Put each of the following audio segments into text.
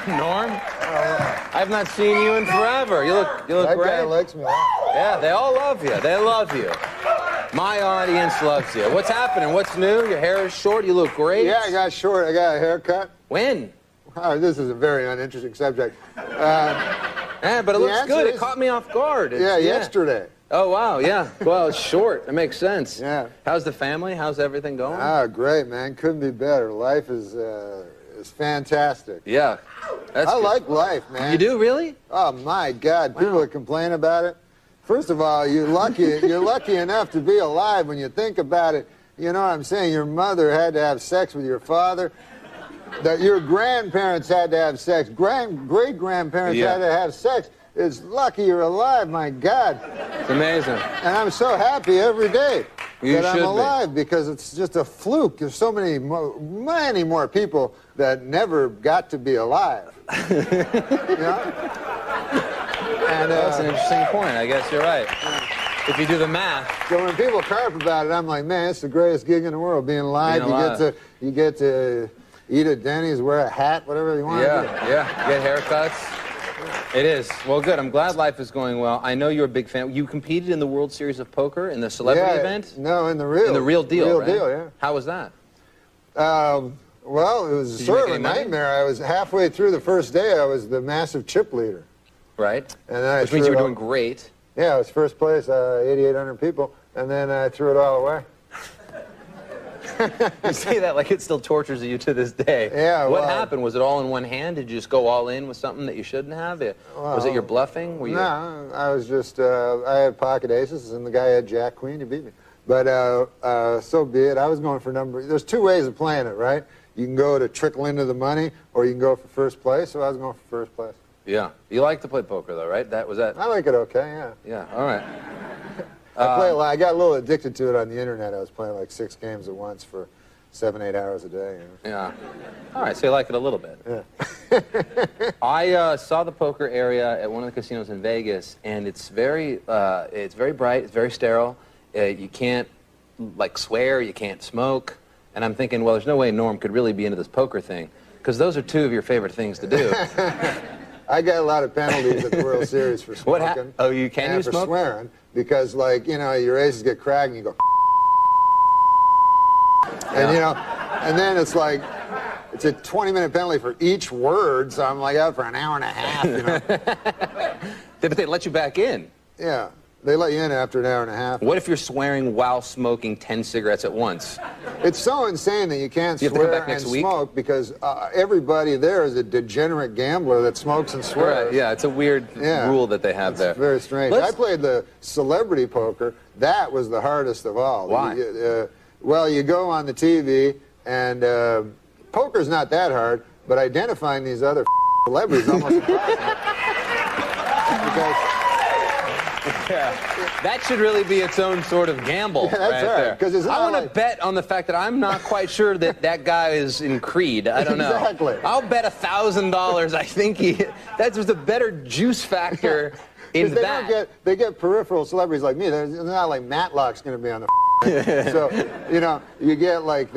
Norm. I've not seen you in forever. You look that great. That guy likes me a lot. Yeah, they all love you. They love you. My audience loves you. What's happening? What's new? Your hair is short. You look great. Yeah, I got short. I got a haircut. When? Oh, this is a very uninteresting subject. Yeah, but it looks good. It caught me off guard. Yesterday. Oh, wow, yeah. Well, it's short. It makes sense. Yeah. How's the family? How's everything going? Ah, great, man. Couldn't be better. Life is fantastic. Yeah. I like life, man. You do, really? Oh, my God. People that complain about it. First of all, you're lucky enough to be alive when you think about it. You know what I'm saying? Your mother had to have sex with your father. That your grandparents had to have sex. Great-grandparents had to have sex. It's lucky you're alive, my God. It's amazing. And I'm so happy every day that I'm alive because it's just a fluke. There's so many more people that never got to be alive. You know? And, that's an interesting point. I guess you're right. If you do the math. So when people carp about it, I'm like, man, it's the greatest gig in the world, being alive. You get to eat at Denny's, wear a hat, whatever you want. Yeah. Get haircuts. It is. Well, good. I'm glad life is going well. I know you're a big fan. You competed in the World Series of Poker in the celebrity event? No, in the real. In the real deal, right? Real deal, yeah. How was that? Well, it was sort of a nightmare. I was halfway through the first day. I was the massive chip leader. Right. And then which means you were doing great. Yeah, I was first place, 8,800 people, and then I threw it all away. You say that like it still tortures you to this day. Yeah, What happened? Was it all in one hand? Did you just go all in with something that you shouldn't have? Was it your bluffing? No, I was just, I had pocket aces, and the guy had jack queen. He beat me. But so be it. I was going for there's two ways of playing it, right? You can go to trickle into the money, or you can go for first place, so I was going for first place. Yeah. You like to play poker, though, right? I like it okay, yeah. Yeah, all right. I got a little addicted to it on the internet. I was playing like 6 games at once for 7-8 hours a day. You know? Yeah. All right, so you like it a little bit. Yeah. I saw the poker area at one of the casinos in Vegas, and it's very bright, it's very sterile. You can't, like, swear, you can't smoke. And I'm thinking, well, there's no way Norm could really be into this poker thing, because those are two of your favorite things to do. I got a lot of penalties at the World Series for smoking. Oh, you can and you for smoke? Swearing, because, like, you know, your aces get cracked and you go, and, you know, and then it's like, it's a 20-minute penalty for each word, so I'm like out for an hour and a half, you know. But they let you back in. Yeah. They let you in after an hour and a half. What if you're swearing while smoking 10 cigarettes at once? It's so insane that you can't swear and smoke because everybody there is a degenerate gambler that smokes and swears. Right, yeah, it's a weird rule that they have there. It's very strange. I played the celebrity poker. That was the hardest of all. Why? Well, you go on the TV, and poker's not that hard, but identifying these other celebrities is almost impossible. Because... Yeah. That should really be its own sort of gamble. Yeah, that's right there. I want to bet on the fact that I'm not quite sure that that guy is in Creed. I don't know. Exactly. I'll bet $1,000. I think that's just a better juice factor in that. They get peripheral celebrities like me. They're not like Matlock's going to be on the So, you know, you get like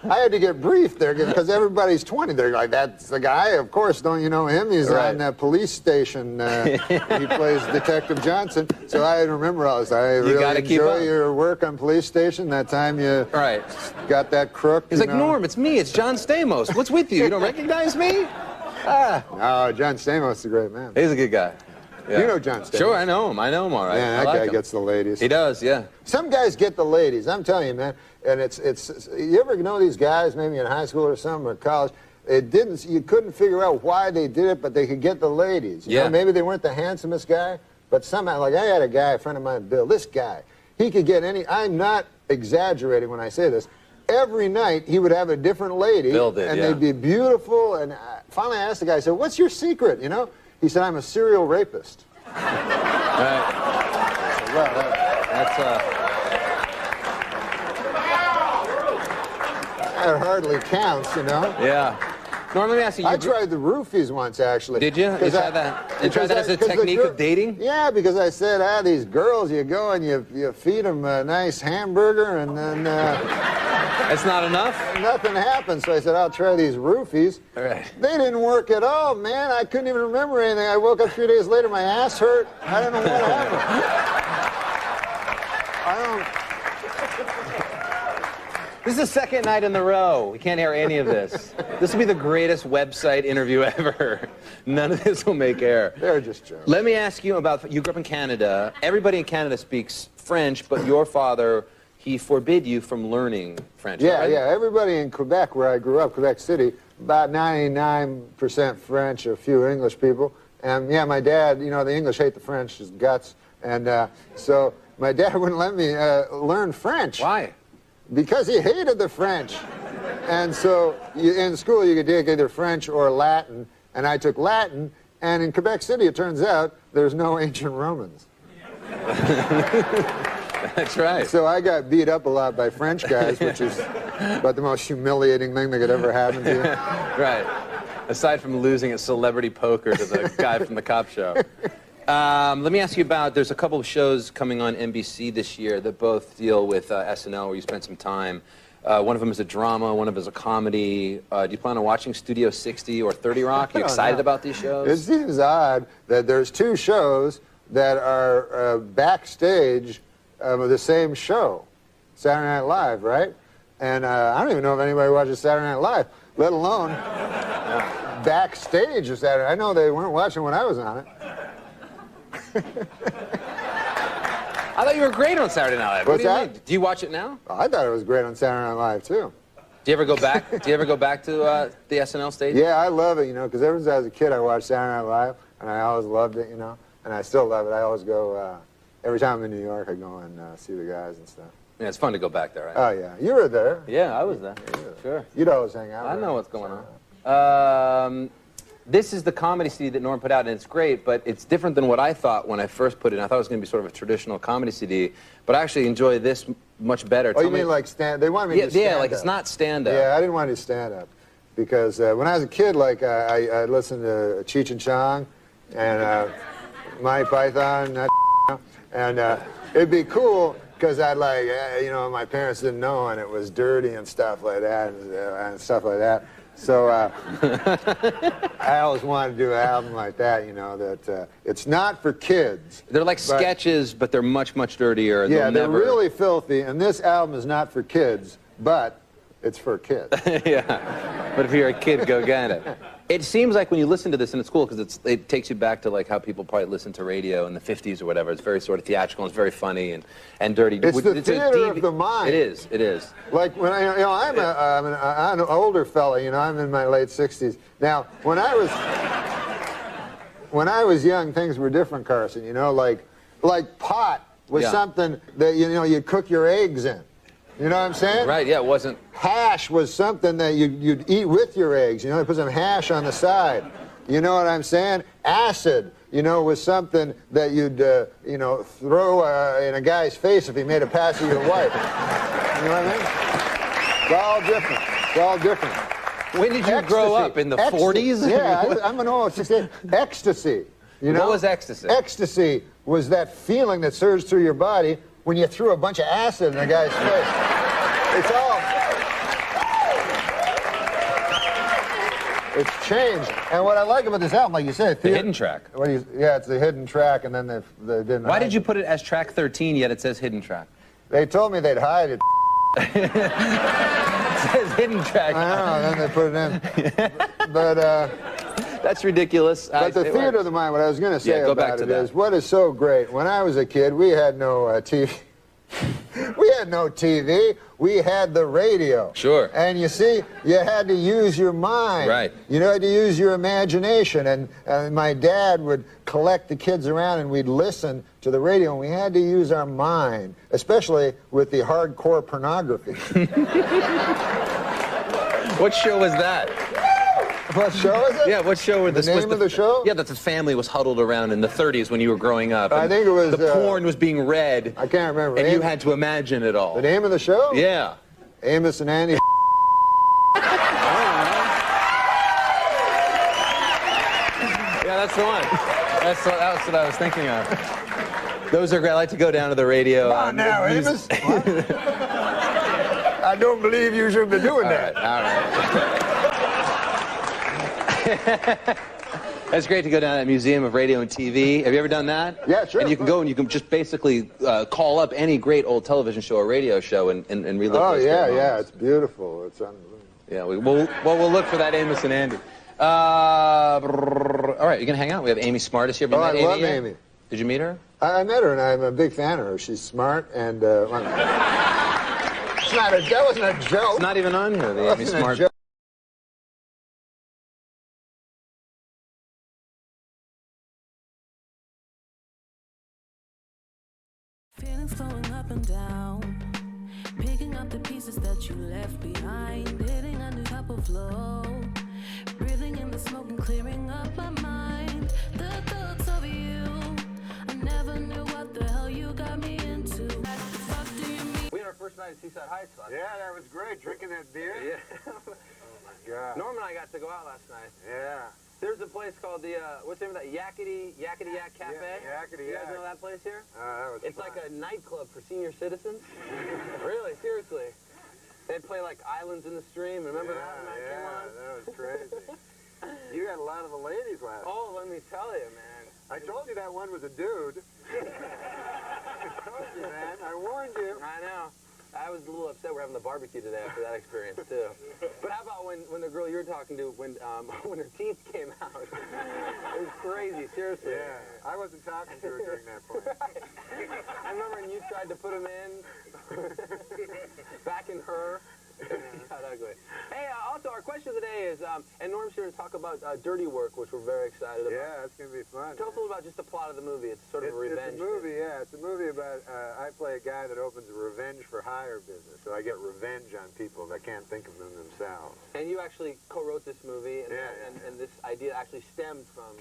I had to get briefed there because everybody's 20. They're like, that's the guy? Of course, don't you know him? He's on that police station. He plays Detective Johnson. So I remember all this. I really enjoy your work on Police Station. That time you got that crook. He's like, Norm, it's me. It's John Stamos. What's with you? You don't recognize me? No, John Stamos is a great man. He's a good guy. Yeah. You know John Stamos. Sure, I know him. I know him all right. Yeah, that guy gets the ladies. He does, yeah. Some guys get the ladies. I'm telling you, man. And it's you ever know these guys, maybe in high school or something, or college, you couldn't figure out why they did it, but they could get the ladies. You know, maybe they weren't the handsomest guy, but somehow, like I had a guy, a friend of mine, Bill, this guy, he could get I'm not exaggerating when I say this. Every night he would have a different lady, and they'd be beautiful. And finally I asked the guy, I said, what's your secret, you know? He said, I'm a serial rapist. Right. That hardly counts, you know? Yeah. Norm, let me ask you. I tried the roofies once, actually. Did you? You tried that? You tried that as a technique of dating? Yeah, because I said, these girls, you go and you feed them a nice hamburger, and then... That's not enough? Nothing happened, so I said, I'll try these roofies. All right. They didn't work at all, man. I couldn't even remember anything. I woke up 3 days later, my ass hurt. I don't know what happened. This is the second night in a row. We can't air any of this. This will be the greatest website interview ever. None of this will make air. They're just jokes. Let me ask you about, you grew up in Canada. Everybody in Canada speaks French, but your father, he forbid you from learning French, Yeah, right? yeah. Everybody in Quebec, where I grew up, Quebec City, about 99% French, a few English people. And yeah, my dad, you know, the English hate the French, his guts. And so my dad wouldn't let me learn French. Why? Because he hated the French. And so in school you could take either French or Latin, and I took Latin, and in Quebec City it turns out there's no ancient Romans. That's right. So I got beat up a lot by French guys, which is about the most humiliating thing that could ever happen to you. Right. Aside from losing at celebrity poker to the guy from the cop show. Let me ask you about, there's a couple of shows coming on NBC this year that both deal with SNL, where you spent some time. One of them is a drama, one of them is a comedy. Do you plan on watching Studio 60 or 30 Rock? Are you excited about these shows? It seems odd that there's two shows that are backstage of the same show, Saturday Night Live, right? And I don't even know if anybody watches Saturday Night Live, let alone backstage of Saturday. I know they weren't watching when I was on it. I thought you were great on Saturday Night Live. What's What do you that? mean? Do you watch it now? Oh, I thought it was great on Saturday Night Live, too. Do you ever go back? Do you ever go back to the SNL stage? Yeah, I love it, you know, because ever since I was a kid, I watched Saturday Night Live, and I always loved it, you know, and I still love it. I always go, every time I'm in New York, I go and see the guys and stuff. Yeah, it's fun to go back there, right? Oh, yeah. You were there. Yeah, I was there. Sure. You'd always hang out. I there. know what's going on. This is the comedy CD that Norm put out, and it's great, but it's different than what I thought when I first put it in. I thought it was going to be sort of a traditional comedy CD, but I actually enjoy this much better. Oh, you mean like stand? They wanted me to do stand-up. Yeah, like it's not stand-up. Yeah, I didn't want to do stand-up because when I was a kid, like I listened to Cheech and Chong and Monty Python, and it'd be cool because I'd like, you know, my parents didn't know, and it was dirty and stuff like that, and stuff like that. So I always wanted to do an album like that, you know, that it's not for kids. They're like sketches, but they're much, much dirtier. Yeah, they're really filthy, and this album is not for kids, but it's for kids. Yeah, but if you're a kid, go get it. It seems like when you listen to this, and it's cool because it takes you back to like how people probably listened to radio in the 50s or whatever. It's very sort of theatrical, and it's very funny and dirty. It's the theater of the mind. It is, it is. Like when I'm an older fella, you know, I'm in my late 60s. Now, when I was young, things were different, Carson, you know, like pot was something that, you know, you cook your eggs in. You know what I'm saying? Right, yeah, it wasn't. Hash was something that you'd eat with your eggs. You know, they put some hash on the side. You know what I'm saying? Acid, you know, was something that you'd, you know, throw in a guy's face if he made a pass at your wife. You know what I mean? It's all different. It's all different. When did you grow up? In the 40s? Yeah, I'm an old 68. Ecstasy. You know? What was ecstasy? Ecstasy was that feeling that surged through your body when you threw a bunch of acid in a guy's face. It's all... It's changed. And what I like about this album, like you said... The hidden track. Yeah, it's the hidden track, and then they didn't... Why did you put it as track 13, yet it says hidden track? They told me they'd hide it. It says hidden track. I know, then they put it in. But... That's ridiculous. But the theater of the mind, what I was going to say about it is, what is so great, when I was a kid, we had no TV. We had no TV. We had the radio. Sure. And you see, you had to use your mind. Right. You had to use your imagination. And my dad would collect the kids around, and we'd listen to the radio, and we had to use our mind, especially with the hardcore pornography. What show was that? What show is it? Yeah, what show was the name of the show? Yeah, that the family was huddled around in the 30s when you were growing up. I think it was... The porn was being read. I can't remember. And you had to imagine it all. The name of the show? Yeah. Amos and Andy. Yeah, that's the one. That's what I was thinking of. Those are great. I like to go down to the radio. Come on now, Amos. I don't believe you should be doing that. All right. That's great to go down to the Museum of Radio and TV. Have you ever done that? Yeah, sure. And you can go and you can just basically call up any great old television show or radio show and relive those great moments. Yeah, it's beautiful. It's unbelievable. Yeah, we'll look for that Amos and Andy. All right, you gonna hang out? We have Amy Smartest here. I love Amy. Did you meet her? I met her, and I'm a big fan of her. She's smart, and that wasn't a joke. It's not even on here. The Amy Smart. Feelings flowing up and down, picking up the pieces that you left behind, hitting a new type of flow, breathing in the smoke and clearing up my mind. The thoughts of you, I never knew what the hell you got me into. What the fuck do you mean? We had our first night at Seaside Heights last night. Yeah, that was great. Drinking that beer. Yeah. Oh my God. Norm and I got to go out last night. Yeah. There's a place called the, what's the name of that? Yakety Yak Cafe? Yakety You guys Yak. know that place here? That was It's fun. like a nightclub for senior citizens. Really, seriously. They'd play like Islands in the Stream. Remember that when that came on? That was crazy. You had a lot of the ladies last night. Oh, let me tell you, man. I told you that one was a dude. I told you, man. I warned you. I know. I was a little upset we're having the barbecue today after that experience, too. But how about when the girl you were talking to, when her teeth came out? It was crazy, seriously. Yeah, I wasn't talking to her during that point. Right. I remember when you tried to put them in, back in her. It got ugly. Hey, also, our question of the day is, and Norm's here to talk about Dirty Work, which we're very excited about. Yeah, it's going to be fun. Tell us a little about just the plot of the movie. It's sort of a revenge. It's a movie, yeah. It's a movie about, I play a guy that opens a revenge for hire business. So I get revenge on people that can't think of them themselves. And you actually co-wrote this movie, and, Yeah. and this idea actually stemmed from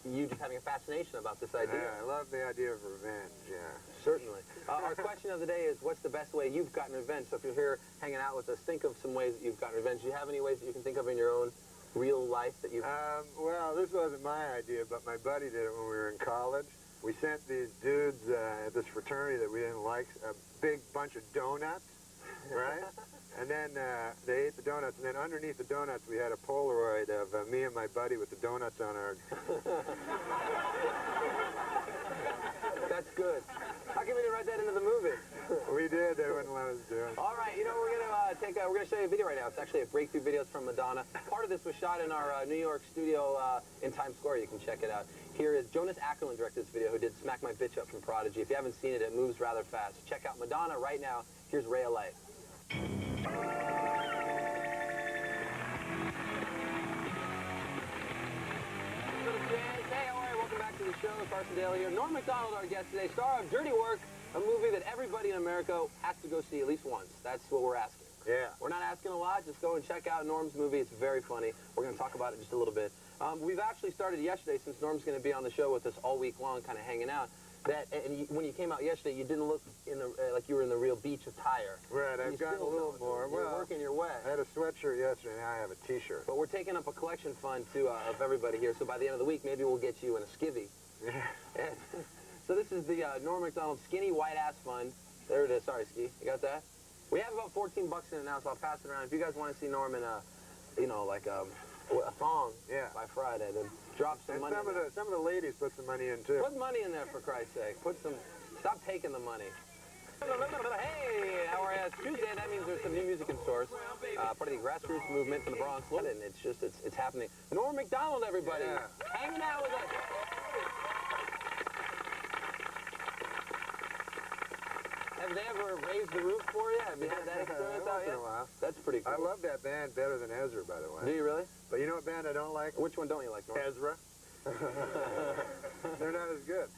you just having a fascination about this idea. Yeah, I love the idea of revenge, yeah. Certainly. Our question of the day is, what's the best way you've gotten revenge? So if you're here hanging out with us, think of some ways that you've gotten revenge. Do you have any ways that you can think of in your own real life that you've... Well, this wasn't my idea, but my buddy did it when we were in college. We sent these dudes at this fraternity that we didn't like a big bunch of donuts, right? And then they ate the donuts, and then underneath the donuts we had a Polaroid of me and my buddy with the donuts on our... That's good. How come we didn't write that into the movie? We did. They wouldn't let us do it. All right, you know, we're gonna show you a video right now. It's actually a breakthrough video from Madonna. Part of this was shot in our New York studio in Times Square. You can check it out. Here is Jonas Ackerlund directed this video, who did Smack My Bitch Up from Prodigy. If you haven't seen it, it moves rather fast. Check out Madonna right now. Here's Ray LA. Hey, all right, welcome back to the show. Carson, Daly here. Norm Macdonald, our guest today, star of Dirty Work, a movie that everybody in America has to go see at least once. That's what we're asking. Yeah. We're not asking a lot. Just go and check out Norm's movie. It's very funny. We're going to talk about it just a little bit. We've actually started yesterday, since Norm's going to be on the show with us all week long, kind of hanging out. When you came out yesterday, you didn't look in the like you were in the real beach attire. Right, I've gotten a little more. You're working your way. I had a sweatshirt yesterday, now I have a T-shirt. But we're taking up a collection fund, too, of everybody here. So by the end of the week, maybe we'll get you in a skivvy. Yeah. So this is the Norm Macdonald Skinny White Ass Fund. There it is. Sorry, Ski. You got that? We have about 14 bucks in it now, so I'll pass it around. If you guys want to see Norm in a, you know, like a thong by Friday, then drop some money. Some of the ladies put some money in, too. Put money in there, for Christ's sake. Put some... Stop taking the money. Hey, how are you? It's Tuesday. That means there's some new music in stores. Part of the grassroots movement from the Bronx. And it's just, it's happening. Norm Macdonald, everybody. Yeah. Hanging out with us. Have they ever raised the roof for you? Have you had that experience out yet? In a while. That's pretty cool. I love that band better than Ezra, by the way. Do you really? But you know what band I don't like? Which one don't you like, Norm? Ezra. They're not as good.